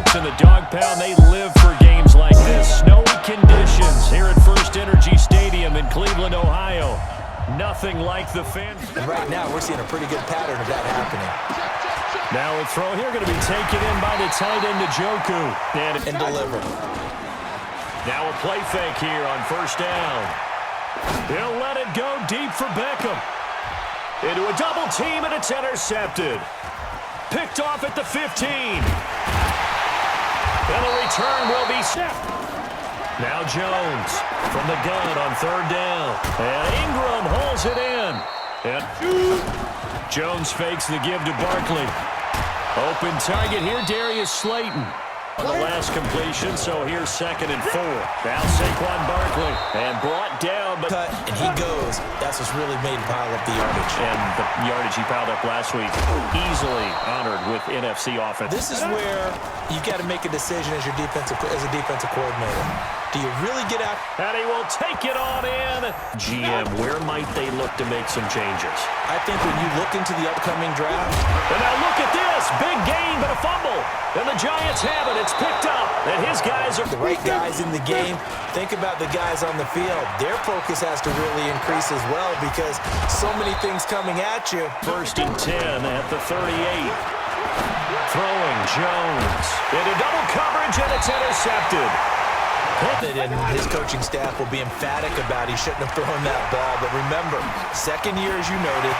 Bucks in the dog pound, they live for games like this. Snowy conditions here at First Energy Stadium in Cleveland, Ohio. Nothing like the fans. And right now, we're seeing a pretty good pattern of that happening. Now a throw here going to be taken in by the tight end, Njoku. And deliver. Now a play fake here on first down. He'll let it go deep for Beckham. Into a double team, and it's intercepted. Picked off at the 15. And the return will be set. Now Jones from the gun on third down. And Ingram hauls it in. And Jones fakes the give to Barkley. Open target here, Darius Slayton. On the last completion, so here's 2nd and 4. Now Saquon Barkley. And brought down. But cut, and he goes. That's what's really made him pile up the yardage. And the yardage he piled up last week, easily honored with NFC offense. This is where you got to make a decision as a defensive coordinator. Do you really get out? And he will take it on in. GM, where might they look to make some changes? I think when you look into the upcoming draft. And now look at this. Big gain, but a fumble. And the Giants have it. It's picked up. And his guys are the right guys in the game. Think about the guys on the field. Their focus has to really increase as well because so many things coming at you. 1st and 10 at the 38. Throwing Jones. Into double coverage, and it's intercepted. And his coaching staff will be emphatic about he shouldn't have thrown that ball. But remember, 2nd year, as you noted,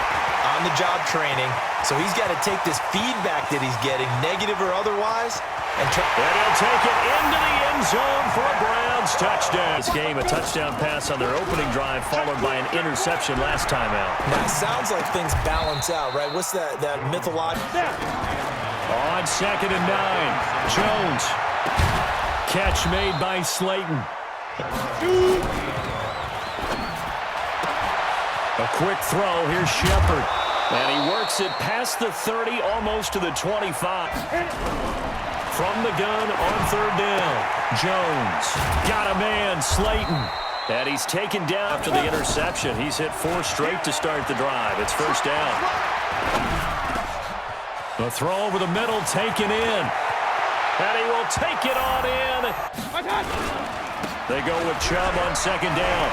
on-the-job training. So he's got to take this feedback that he's getting, negative or otherwise, and he'll take it into the end zone for a Browns touchdown. This game, a touchdown pass on their opening drive, followed by an interception last time out. Now, it sounds like things balance out, right? What's that mythological? On 2nd and 9, Jones. Catch made by Slayton. A quick throw. Here's Shepard. And he works it past the 30, almost to the 25. From the gun on third down. Jones got a man, Slayton. And he's taken down after the interception. He's hit 4 straight to start the drive. It's first down. The throw over the middle, taken in. And he will take it on in. They go with Chubb on 2nd down.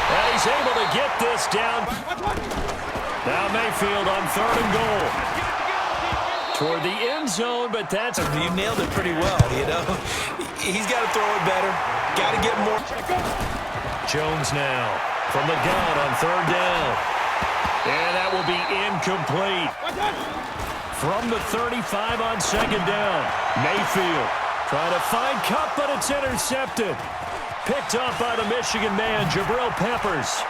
And he's able to get this down. Now Mayfield on 3rd and goal. Toward the end zone, but that's... You nailed it pretty well, you know. He's got to throw it better. Got to get more. Jones now from the gun on 3rd down. And that will be incomplete. From the 35 on 2nd down. Mayfield trying to find Cup, but it's intercepted. Picked up by the Michigan man, Jabril Peppers.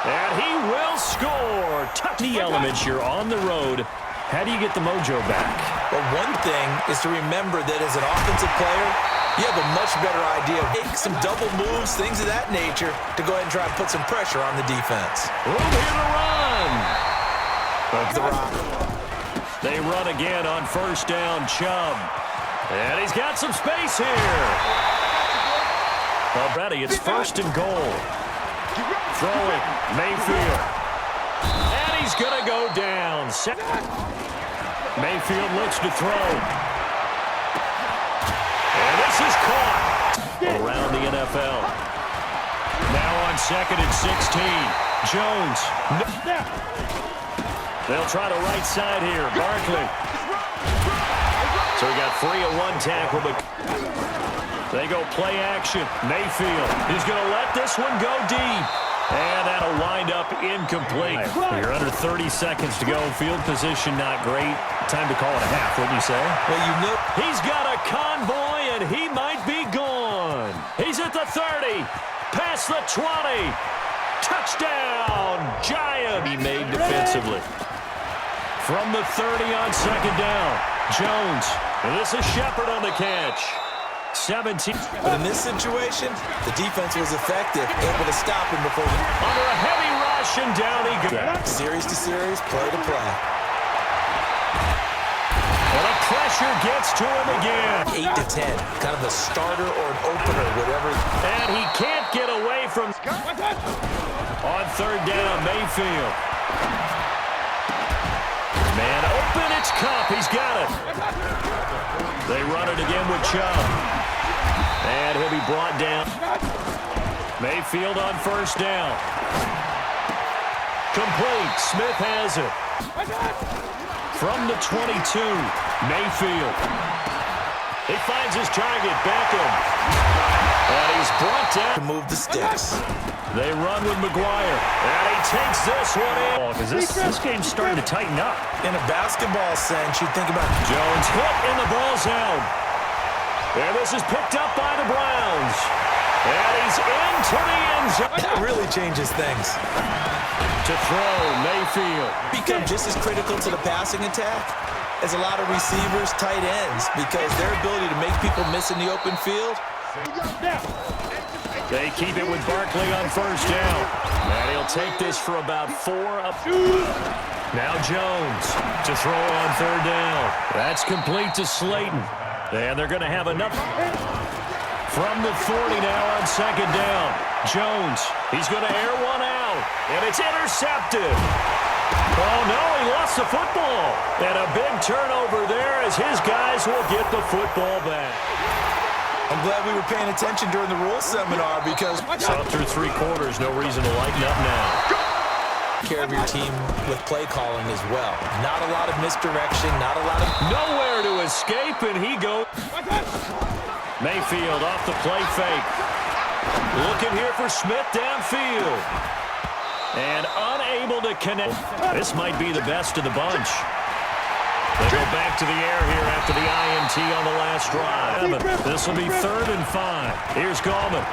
And he will score. Touch the elements. You're on the road. How do you get the mojo back? Well, one thing is to remember that as an offensive player, you have a much better idea of make some double moves, things of that nature, to go ahead and try and put some pressure on the defense. Room here to run. They run again on first down, Chubb. And he's got some space here. Already, it's 1st and goal. Throwing, Mayfield. And he's going to go down. Mayfield looks to throw. And this is caught around the NFL. Now on 2nd and 16. Jones. They'll try the right side here. Barkley. So we got 3 at 1 tackle, but they go play action. Mayfield. He's going to let this one go deep. And that'll wind up incomplete. You're under 30 seconds to go. Field position not great. Time to call it a half, wouldn't you say? Well, you know. He's got a convoy, and he might be gone. He's at the 30. Past the 20. Touchdown, Giant. He made defensively. From the 30 on 2nd down. Jones. And this is Shepard on the catch. 17. But in this situation, the defense was effective, able to stop him before under a heavy rush, and down he goes. Series to series, play to play. And the pressure gets to him again. 8 to 10, kind of a starter or an opener, whatever. And he can't get away from on third down, Mayfield. Man open, it's Cup. He's got it. They run it again with Chubb. And he'll be brought down. Mayfield on first down. Complete. Smith has it. From the 22, Mayfield. He finds his target, Beckham. And he's brought down. To move the sticks. They run with McGuire. And he takes this one in. Because this game's starting to tighten up. In a basketball sense, you think about Jones hit and the ball's out. And this is picked up by the Browns. And he's into the end zone. that really changes things. To throw, Mayfield. Become just as critical to the passing attack as a lot of receivers, tight ends, because their ability to make people miss in the open field. They keep it with Barkley on first down. And he'll take this for about 4 up. Now Jones to throw on third down. That's complete to Slayton. And they're going to have enough. From the 40 now on second down. Jones, he's going to air one out. And it's intercepted. Oh, no, he lost the football. And a big turnover there as his guys will get the football back. I'm glad we were paying attention during the rules seminar because So through 3 quarters, no reason to lighten up now. care of your team with play calling as well. Not a lot of misdirection, not a lot of Nowhere to escape, and he goes. Mayfield off the play fake. Looking here for Smith downfield. And unable to connect. This might be the best of the bunch. They go back to the air here after the INT on the last drive. This will be 3rd and 5. Here's Gallman.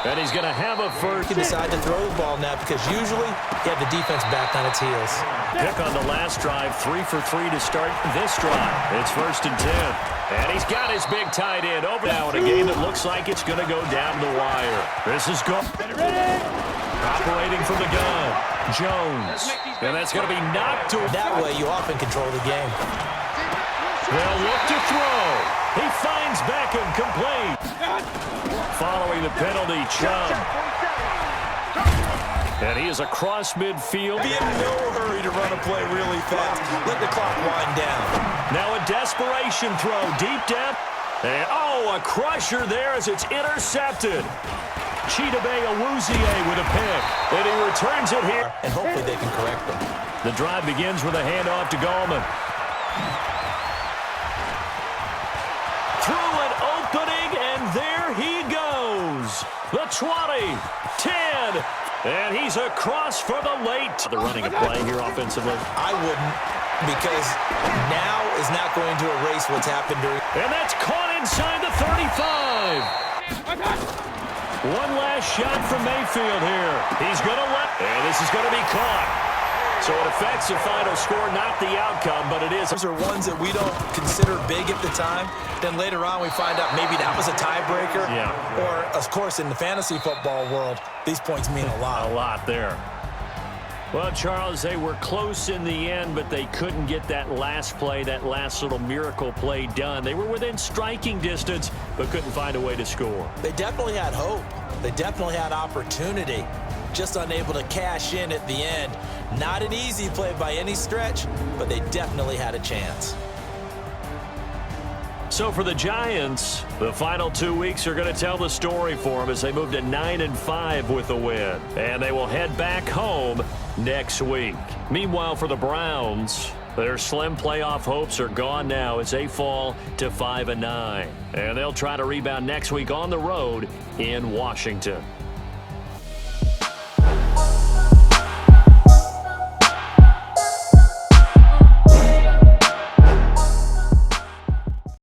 And he's going to have a first. He can decide to throw the ball now because usually you have the defense back on its heels. Pick on the last drive, 3 for 3 to start this drive. It's 1st and 10. And he's got his big tight end over now in a game that looks like it's going to go down the wire. This is go. Operating from the gun, Jones. And that's going to be knocked to. That way you often control the game. They'll look to throw. He finds Beckham complete. Following the penalty, Chubb. And he is across midfield. Be in no hurry to run a play really fast. Let the clock wind down. Now a desperation throw, deep down. And a crusher there as it's intercepted. Chidobe Awuzie with a pick. And he returns it here. And hopefully they can correct them. The drive begins with a handoff to Gallman. Through an opening, and there he goes. The 20, 10, and he's across for the late. They're running a play here offensively. I wouldn't, because now is not going to erase what's happened during. And that's caught inside the 35. One last shot from Mayfield here. He's going to and this is going to be caught. So it affects the final score, not the outcome, but it is. Those are ones that we don't consider big at the time. Then later on we find out maybe that was a tiebreaker. Yeah. Or, of course, in the fantasy football world, these points mean a lot. A lot there. Well, Charles, they were close in the end, but they couldn't get that last play, that last little miracle play done. They were within striking distance, but couldn't find a way to score. They definitely had hope. They definitely had opportunity. Just unable to cash in at the end. Not an easy play by any stretch, but they definitely had a chance. So for the Giants, the final 2 weeks are going to tell the story for them as they move to 9-5 with a win. And they will head back home next week. Meanwhile, for the Browns, their slim playoff hopes are gone now as they fall to 5-9. And they'll try to rebound next week on the road in Washington.